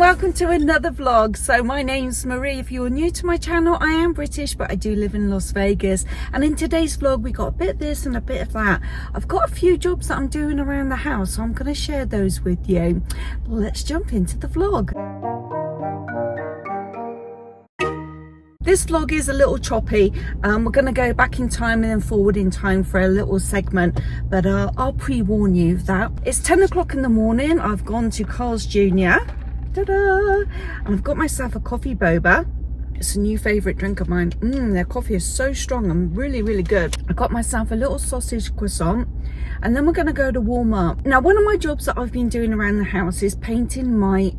welcome to another vlog. So my name's Maree. If you're new to my channel, I am British, but I do live in Las Vegas. And in today's vlog, we got a bit of this and a bit of that. I've got a few jobs that I'm doing around the house, so I'm going to share those with you. Let's jump into the vlog. This vlog is a little choppy. We're going to go back in time and then forward in time for a little segment, but I'll pre-warn you that it's 10 o'clock in the morning. I've gone to Carl's Jr. Ta-da! And I've got myself a coffee boba. It's a new favourite drink of mine. Their coffee is so strong and really, really good. I got myself a little sausage croissant, and then we're going to go to Walmart. Now, one of my jobs that I've been doing around the house is painting my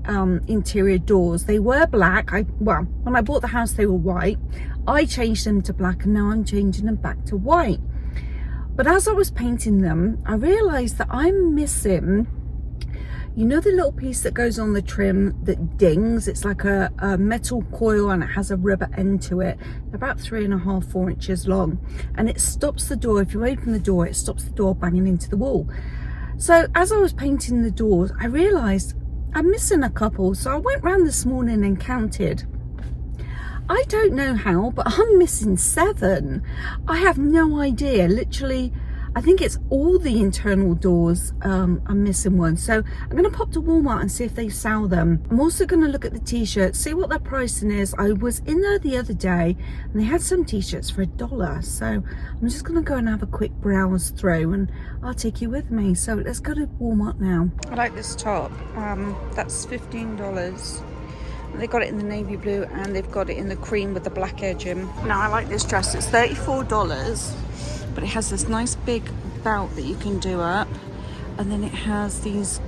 interior doors. They were black. Well, when I bought the house, they were white. I changed them to black, and now I'm changing them back to white. But as I was painting them, I realised that I'm missing, you know, the little piece that goes on the trim that dings. It's like a metal coil, and it has a rubber end to it, about 3.5 to 4 inches long, and it stops the door. If you open the door, it stops the door banging into the wall. So as I was painting the doors, I realized I'm missing a couple, so I went round this morning and counted. I don't know how, but I'm missing 7. I have no idea. Literally, I think it's all the internal doors. I'm missing one. So I'm going to pop to Walmart and see if they sell them. I'm also going to look at the t-shirts, see what their pricing is. I was in there the other day and they had some t-shirts for $1. So I'm just going to go and have a quick browse through, and I'll take you with me. So let's go to Walmart now. I like this top. That's $15. They got it in the navy blue, and they've got it in the cream with the black edging. Now I like this dress. It's $34. But it has this nice big belt that you can do up, and then it has these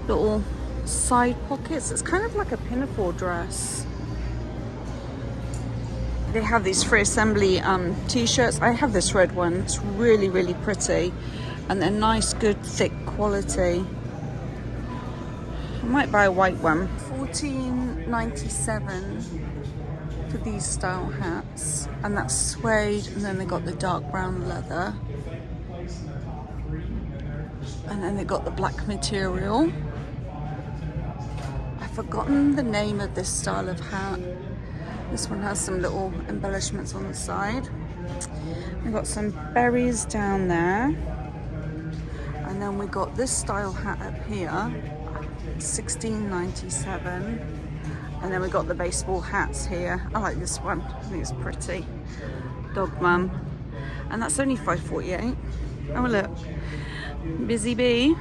little side pockets. It's kind of like a pinafore dress. They have these free assembly t-shirts. I have this red one. It's really, really pretty, and they're nice, good, thick quality. I might buy a white one. $14.97 for these style hats, and that's suede, and then they got the dark brown leather, and then they got the black material. I've forgotten the name of this style of hat. This one has some little embellishments on the side. We've got some berries down there, and then we got this style hat up here, $16.97. And then we got the baseball hats here. I like this one. I think it's pretty. Dog Mum. And that's only $5.48. Oh look. Busy Bee.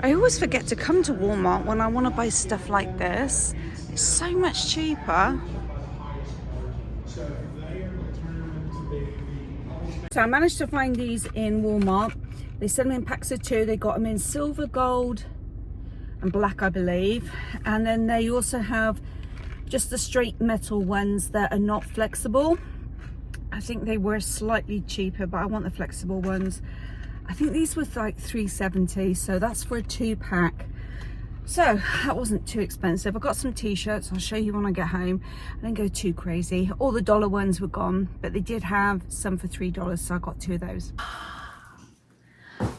I always forget to come to Walmart when I want to buy stuff like this. It's so much cheaper. So I managed to find these in Walmart. They sent them in packs of 2. They got them in silver, gold, and black, I believe. And then they also have just the straight metal ones that are not flexible. I think they were slightly cheaper, but I want the flexible ones. I think these were like $3.70, so that's for a 2-pack. So that wasn't too expensive. I got some t-shirts. I'll show you when I get home. I didn't go too crazy. All the dollar ones were gone, but they did have some for $3, so I got 2 of those.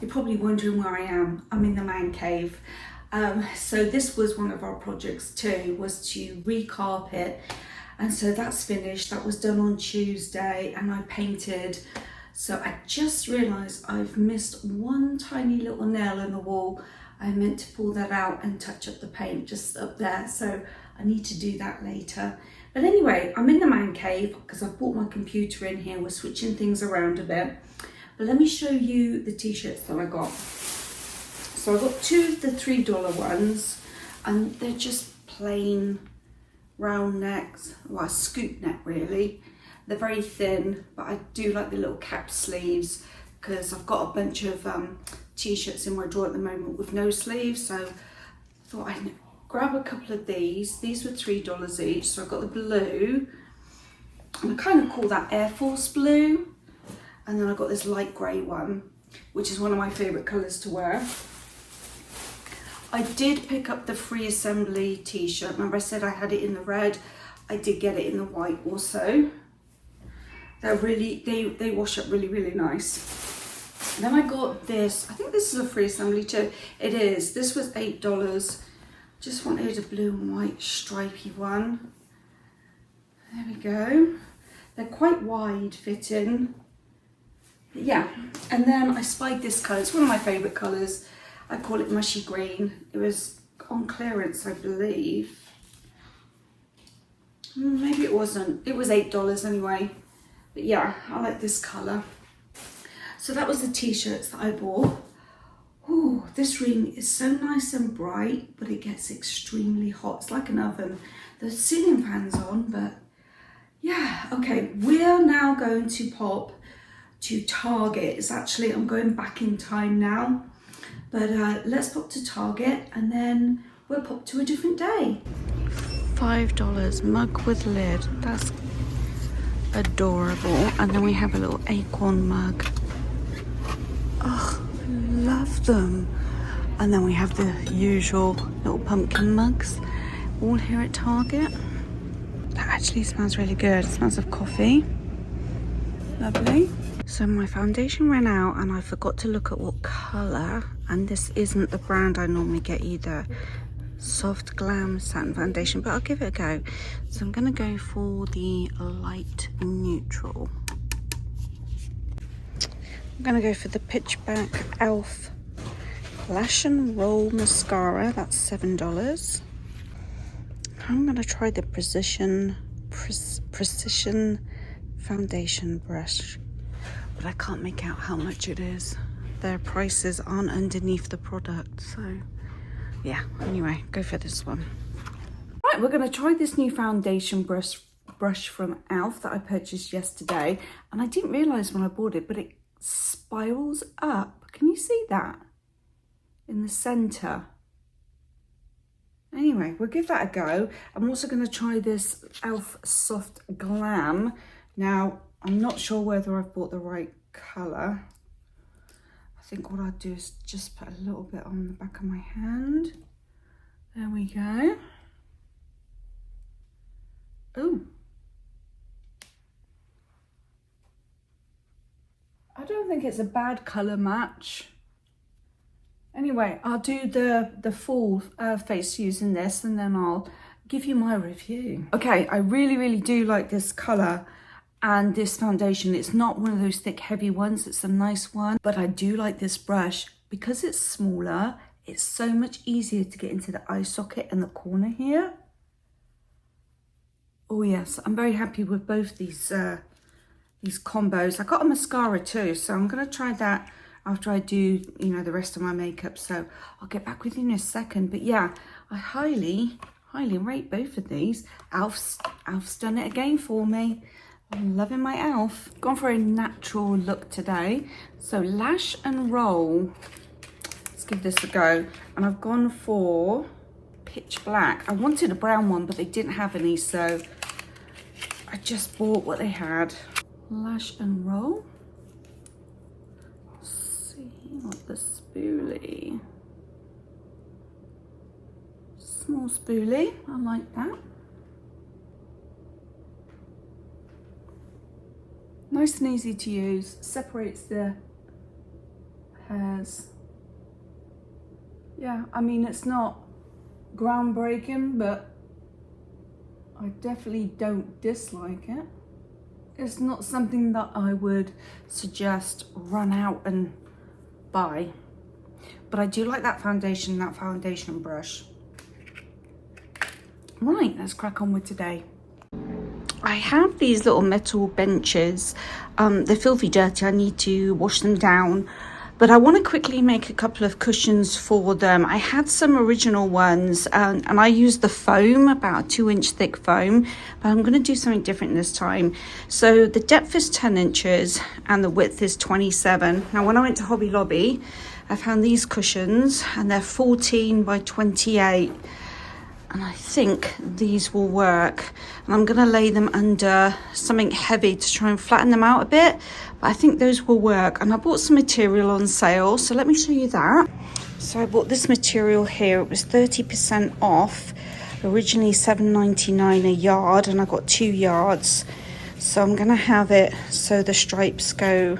You're probably wondering where I am. I'm in the man cave. So this was one of our projects too, was to recarpet, and so that's finished. That was done on Tuesday, and I painted. So I just realized I've missed one tiny little nail in the wall. I meant to pull that out and touch up the paint just up there, so I need to do that later. But anyway, I'm in the man cave because I've brought my computer in here. We're switching things around a bit, but let me show you the t-shirts that I got. So I got 2 of the $3 ones, and they're just plain round necks, well, a scoop neck really. They're very thin, but I do like the little cap sleeves because I've got a bunch of t-shirts in my drawer at the moment with no sleeves. So I thought I'd grab a couple of these. These were $3 each. So I've got the blue, and I kind of call that Air Force blue. And then I've got this light grey one, which is one of my favourite colours to wear. I did pick up the free assembly t-shirt. Remember I said I had it in the red? I did get it in the white also. They're really, they wash up really, really nice. Then I got this, I think this is a free assembly too. It is, this was $8. Just wanted a blue and white stripy one. There we go. They're quite wide fitting. Yeah, and then I spied this colour. It's one of my favourite colours. I call it mushy green. It was on clearance, I believe. Maybe it wasn't. It was $8 anyway. But yeah, I like this colour. So that was the t-shirts that I bought. Oh, this room is so nice and bright, but it gets extremely hot. It's like an oven. The ceiling fan's on, but yeah. Okay, we're now going to pop to Target. It's actually, I'm going back in time now. But let's pop to Target and then we'll pop to a different day. $5 mug with lid. That's adorable. And then we have a little acorn mug. Oh, love them. And then we have the usual little pumpkin mugs, all here at Target. That actually smells really good. It smells of coffee. Lovely. So my foundation ran out and I forgot to look at what colour, and this isn't the brand I normally get either. Soft Glam Satin Foundation, but I'll give it a go. So I'm going to go for the light neutral. I'm going to go for the Pitch Black e.l.f. Lash and Roll Mascara. That's $7. I'm going to try the Precision Foundation Brush, but I can't make out how much it is. Their prices aren't underneath the product, so yeah. Anyway, go for this one. Right, we're going to try this new foundation brush from e.l.f. that I purchased yesterday, and I didn't realise when I bought it, but it spirals up. Can you see that in the centre? Anyway, we'll give that a go. I'm also going to try this e.l.f. Soft Glam. Now, I'm not sure whether I've bought the right colour. I think what I'll do is just put a little bit on the back of my hand. There we go. Oh. I don't think it's a bad colour match. Anyway, I'll do the full face using this and then I'll give you my review. Okay, I really do like this colour and this foundation. It's not one of those thick, heavy ones. It's a nice one, but I do like this brush. Because it's smaller, it's so much easier to get into the eye socket in the corner here. Oh yes, I'm very happy with both these combos. I got a mascara too, so I'm going to try that after I do, you know, the rest of my makeup. So I'll get back with you in a second. But yeah, I highly rate both of these. e.l.f.'s done it again for me. I'm loving my e.l.f. Gone for a natural look today. So Lash and Roll. Let's give this a go. And I've gone for Pitch Black. I wanted a brown one, but they didn't have any, so I just bought what they had. Lash and Roll. What the spoolie. Small spoolie, I like that. Nice and easy to use, separates the hairs. Yeah, I mean, it's not groundbreaking, but I definitely don't dislike it. It's not something that I would suggest run out and buy, but I do like that foundation brush. Right, let's crack on with today. I have these little metal benches. They're filthy dirty. I need to wash them down, but I want to quickly make a couple of cushions for them. I had some original ones and I used the foam, about 2-inch thick foam, but I'm going to do something different this time. So the depth is 10 inches and the width is 27. Now when I went to Hobby Lobby, I found these cushions and they're 14 by 28. And I think these will work. And I'm going to lay them under something heavy to try and flatten them out a bit. But I think those will work. And I bought some material on sale, so let me show you that. So I bought this material here. It was 30% off. Originally $7.99 a yard, and I got 2 yards. So I'm going to have it so the stripes go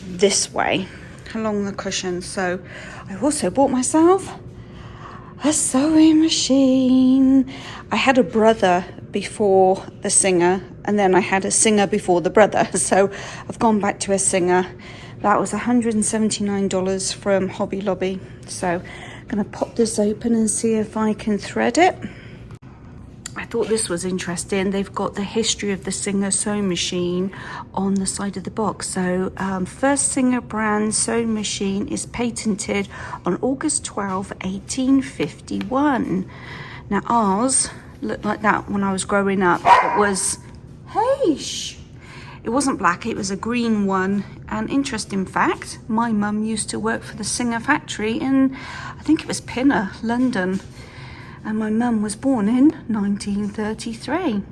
this way along the cushion. So I also bought myself A sewing machine. I had a brother before a singer, and then I had a singer before the brother. So I've gone back to a singer. That was $179 from Hobby Lobby. So I'm gonna pop this open and see if I can thread it. I thought this was interesting. They've got the history of the Singer sewing machine on the side of the box. So first Singer brand sewing machine is patented on August 12, 1851. Now ours looked like that when I was growing up. It was, hey, it wasn't black, it was a green one. And interesting fact, my mum used to work for the Singer factory in, I think it was Pinner, London. And my mum was born in 1933.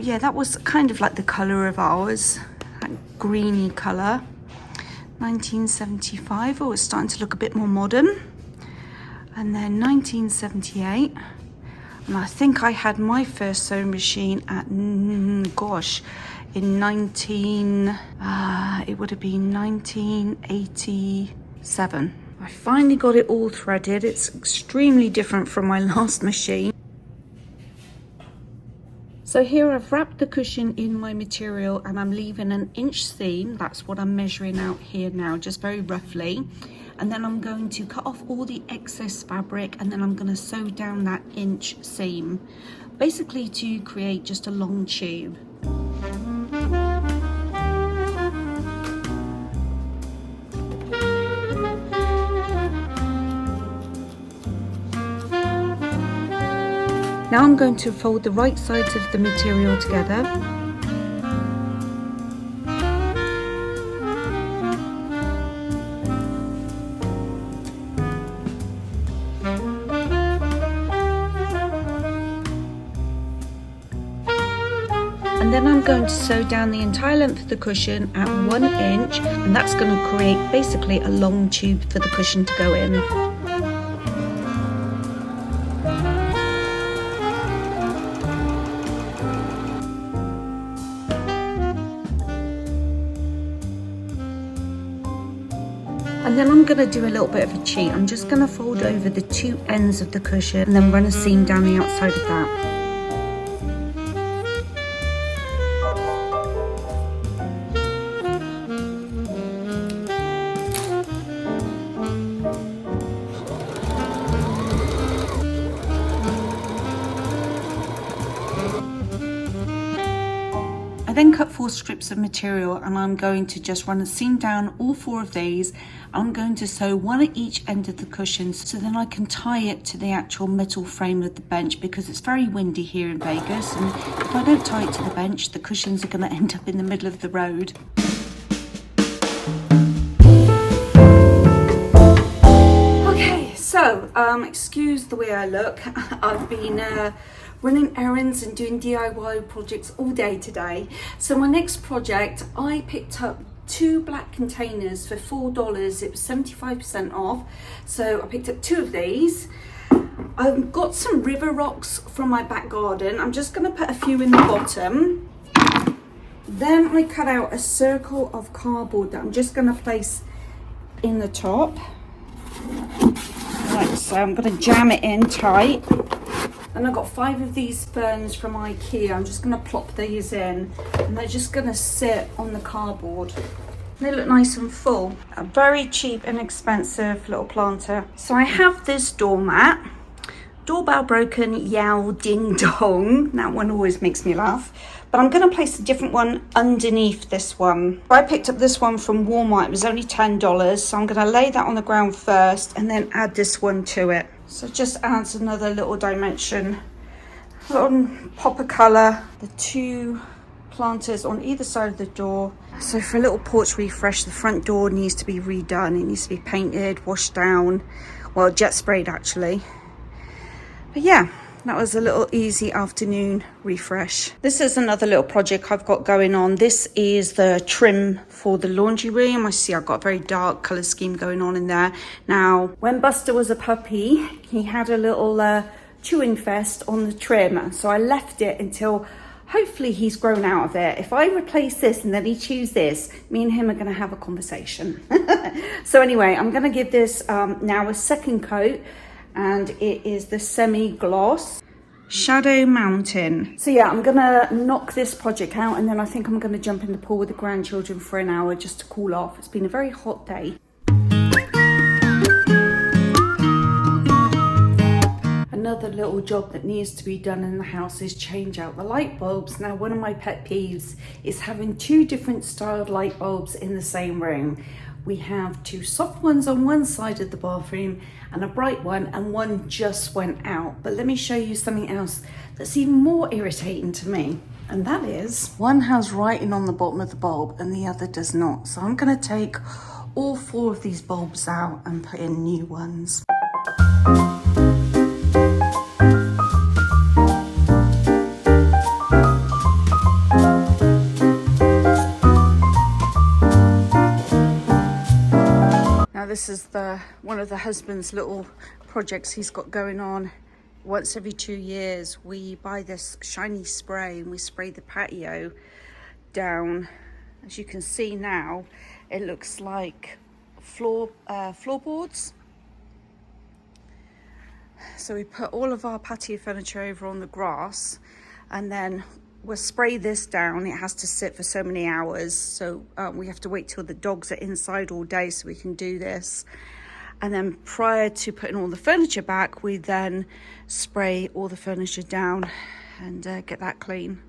Yeah, that was kind of like the colour of ours, that greeny colour. 1975, oh, it's starting to look a bit more modern. And then 1978, and I think I had my first sewing machine at, gosh, in it would have been 1987. I finally got it all threaded. It's extremely different from my last machine. So here I've wrapped the cushion in my material and I'm leaving an inch seam. That's what I'm measuring out here now, just very roughly. And then I'm going to cut off all the excess fabric and then I'm going to sew down that inch seam, basically to create just a long tube. Now I'm going to fold the right sides of the material together. And then I'm going to sew down the entire length of the cushion at 1 inch, and that's going to create basically a long tube for the cushion to go in. And then I'm going to do a little bit of a cheat. I'm just going to fold over the two ends of the cushion and then run a seam down the outside of that. I then cut 4 strips of material and I'm going to just run a seam down all 4 of these. I'm going to sew one at each end of the cushions so then I can tie it to the actual metal frame of the bench, because it's very windy here in Vegas, and if I don't tie it to the bench, the cushions are going to end up in the middle of the road. Okay, so excuse the way I look. I've been running errands and doing DIY projects all day today. So my next project, I picked up 2 black containers for $4. It was 75% off. So I picked up 2 of these. I've got some river rocks from my back garden. I'm just going to put a few in the bottom. Then I cut out a circle of cardboard that I'm just going to place in the top. Right, so I'm going to jam it in tight. And I've got 5 of these ferns from IKEA. I'm just going to plop these in and they're just going to sit on the cardboard. They look nice and full. A very cheap and inexpensive little planter. So I have this doormat. Doorbell broken, yow, ding dong. That one always makes me laugh. But I'm going to place a different one underneath this one. I picked up this one from Walmart. It was only $10. So I'm going to lay that on the ground first and then add this one to it. So it just adds another little dimension. A little pop of colour. The 2 planters on either side of the door. So for a little porch refresh, the front door needs to be redone. It needs to be painted, washed down. Well, jet sprayed actually. But yeah, that was a little easy afternoon refresh. This is another little project I've got going on. This is the trim for the laundry room. I see I've got a very dark colour scheme going on in there. Now, when Buster was a puppy, he had a little chewing fest on the trim. So I left it until hopefully he's grown out of it. If I replace this and then he chews this, me and him are going to have a conversation. So anyway, I'm going to give this now a second coat, and it is the semi-gloss Shadow Mountain. So yeah, I'm going to knock this project out, and then I think I'm going to jump in the pool with the grandchildren for an hour just to cool off. It's been a very hot day. Another little job that needs to be done in the house is change out the light bulbs. Now, one of my pet peeves is having two different styled light bulbs in the same room. We have two soft ones on one side of the bathroom and a bright one, and one just went out. But let me show you something else that's even more irritating to me, and that is one has writing on the bottom of the bulb and the other does not. So I'm going to take all four of these bulbs out and put in new ones. This is one of the husband's little projects he's got going on. Once every 2 years we buy this shiny spray and we spray the patio down. As you can see now, it looks like floorboards. So we put all of our patio furniture over on the grass, and then we'll spray this down. It has to sit for so many hours, so we have to wait till the dogs are inside all day so we can do this. And then prior to putting all the furniture back, we then spray all the furniture down and get that clean.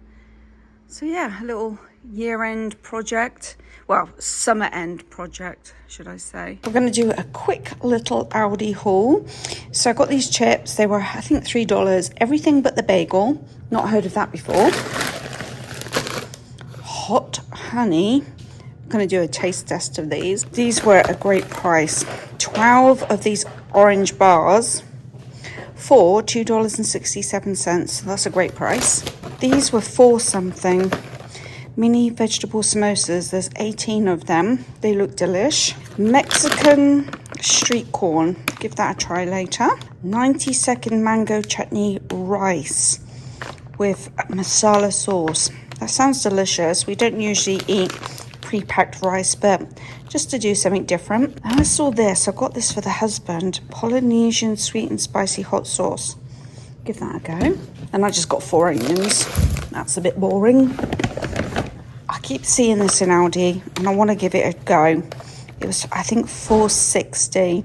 So yeah, a little year-end project, well, summer-end project, should I say. We're going to do a quick little Aldi haul. So I got these chips. They were, I think, $3. Everything but the bagel. Not heard of that before. Hot honey. I'm going to do a taste test of these. These were a great price. 12 of these orange bars for $2.67. So that's a great price. These were for something. Mini vegetable samosas. There's 18 of them. They look delish. Mexican street corn. Give that a try later. 90-second mango chutney rice with masala sauce. That sounds delicious. We don't usually eat pre-packed rice, but just to do something different. And I saw this. I got this for the husband. Polynesian sweet and spicy hot sauce. Give that a go. And I just got 4 onions. That's a bit boring. I keep seeing this in Aldi and I want to give it a go. It was, I think, $4.60.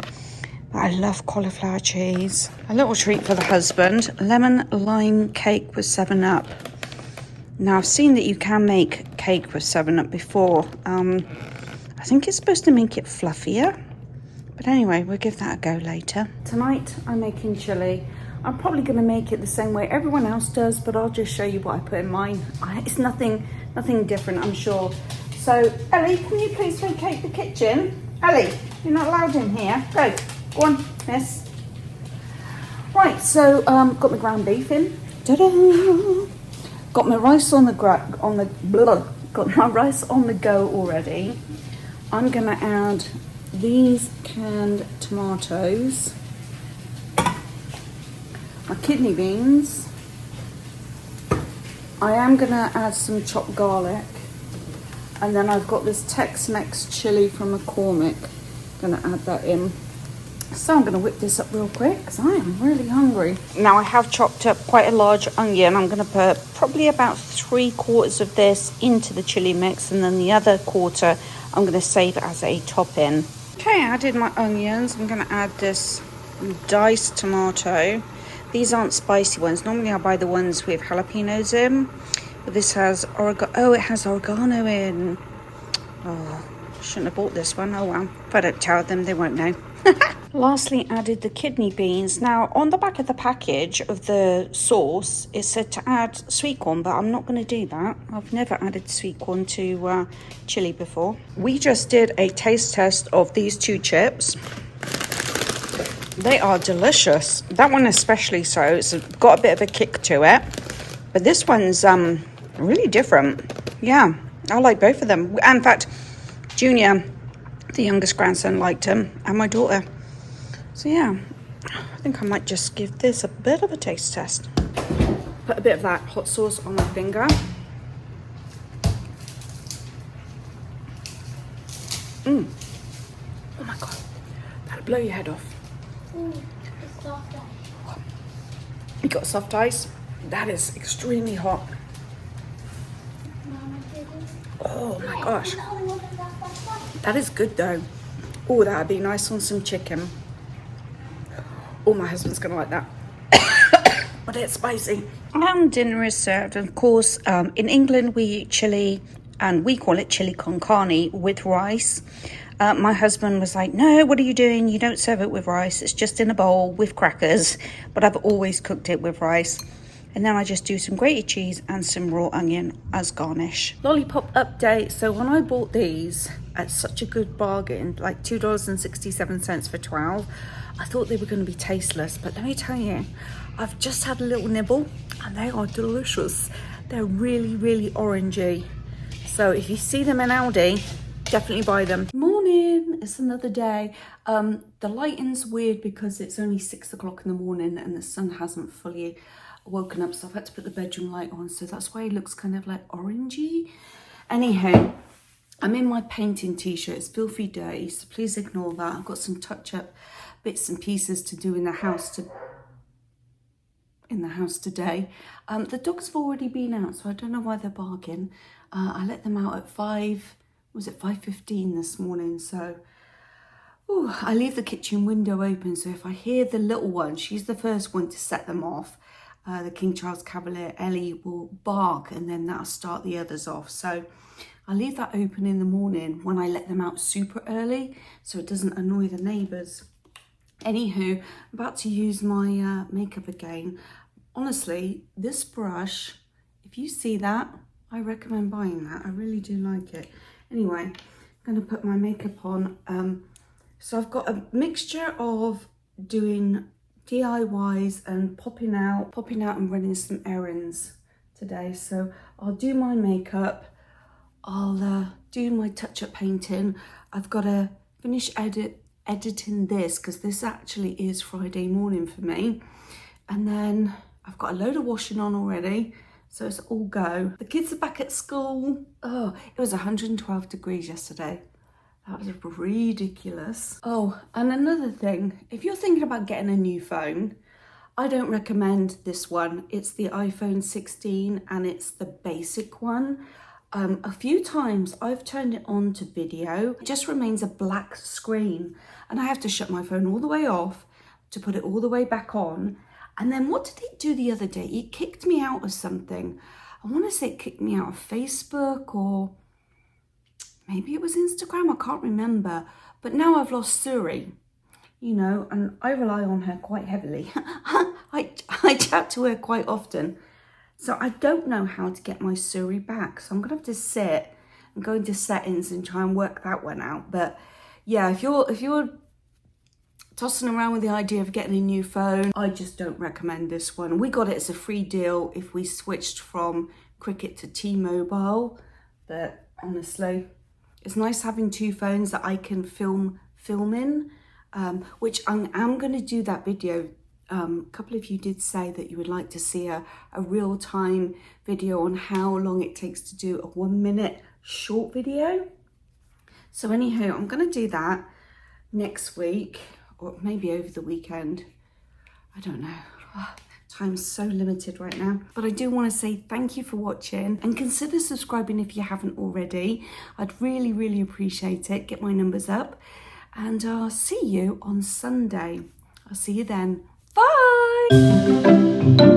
But I love cauliflower cheese. A little treat for the husband. Lemon lime cake with 7-Up. Now, I've seen that you can make cake with 7-Up before. I think it's supposed to make it fluffier. But anyway, we'll give that a go later. Tonight, I'm making chili. I'm probably going to make it the same way everyone else does, but I'll just show you what I put in mine. It's nothing different, I'm sure. So, Ellie, can you please vacate the kitchen? Ellie, you're not allowed in here. Go on, miss. Right, so got my ground beef in. Ta-da! Got my rice on the go already. I'm gonna add these canned tomatoes, my kidney beans. I am gonna add some chopped garlic, and then I've got this Tex-Mex chili from McCormick. Gonna add that in. So I'm gonna whip this up real quick because I am really hungry. Now I have chopped up quite a large onion. I'm gonna put probably about 3/4 of this into the chili mix, and then the other quarter I'm gonna save as a topping. Okay, I added my onions. I'm gonna add this diced tomato. These aren't spicy ones. Normally I buy the ones with jalapenos in, but this has it has oregano in. Oh, shouldn't have bought this one. Oh well. If I don't tell them, they won't know. Lastly, added the kidney beans. Now, on the back of the package of the sauce, it said to add sweet corn, but I'm not going to do that. I've never added sweet corn to chili before. We just did a taste test of these 2 chips. They are delicious. That one especially so. It's got a bit of a kick to it. But this one's really different. Yeah, I like both of them. In fact, Junior, the youngest grandson, liked them, and my daughter. So yeah, I think I might just give this a bit of a taste test. Put a bit of that hot sauce on my finger. Oh my God, that'll blow your head off. It's soft ice. You got soft ice? That is extremely hot. Mama did it. Oh my gosh. That is good though. Oh, that'd be nice on some chicken. Oh, my husband's gonna like that. But it's spicy. And dinner is served. Of course, in England we eat chili, and we call it chili con carne with rice. My husband was like, no, what are you doing? You don't serve it with rice. It's just in a bowl with crackers. But I've always cooked it with rice. And then I just do some grated cheese and some raw onion as garnish. Lollipop update. So when I bought these at such a good bargain, like $2.67 for 12, I thought they were going to be tasteless. But let me tell you, I've just had a little nibble and they are delicious. They're really, really orangey. So if you see them in Aldi, definitely buy them. Morning, it's another day. The lighting's weird because it's only 6 o'clock in the morning and the sun hasn't fully woken up, so I've had to put the bedroom light on, so that's why it looks kind of like orangey. Anyhow, I'm in my painting t-shirt. It's filthy dirty, so please ignore that. I've got some touch-up bits and pieces to do in the house today. The dogs have already been out, so I don't know why they're barking. I let them out at 5:15 this morning, so I leave the kitchen window open, so if I hear the little one, she's the first one to set them off. The King Charles Cavalier, Ellie, will bark and then that'll start the others off. So I leave that open in the morning when I let them out super early so it doesn't annoy the neighbours. Anywho, I'm about to use my makeup again. Honestly, this brush, if you see that, I recommend buying that. I really do like it. Anyway, I'm going to put my makeup on. So I've got a mixture of doing DIYs and popping out and running some errands today. So I'll do my makeup, I'll do my touch-up painting. I've got to finish editing this because this actually is Friday morning for me, and then I've got a load of washing on already, so it's all go. The kids are back at school. Oh, it was 112 degrees yesterday. That was ridiculous. Oh, and another thing, if you're thinking about getting a new phone, I don't recommend this one. It's the iPhone 16 and it's the basic one. A few times I've turned it on to video. It just remains a black screen and I have to shut my phone all the way off to put it all the way back on. And then what did it do the other day? It kicked me out of something. I want to say it kicked me out of Facebook, or maybe it was Instagram, I can't remember. But now I've lost Suri, you know, and I rely on her quite heavily. I chat to her quite often. So I don't know how to get my Suri back. So I'm going to have to sit and go into settings and try and work that one out. But yeah, if you're tossing around with the idea of getting a new phone, I just don't recommend this one. We got it as a free deal if we switched from Cricket to T-Mobile. But honestly, it's nice having two phones that I can film in, which I'm going to do that video. A couple of you did say that you would like to see a real-time video on how long it takes to do a 1 minute short video. So anyhow, I'm going to do that next week or maybe over the weekend. I don't know. Time's so limited right now. But I do want to say thank you for watching and consider subscribing if you haven't already. I'd really, really appreciate it. Get my numbers up. And I'll see you on Sunday. I'll see you then. Bye!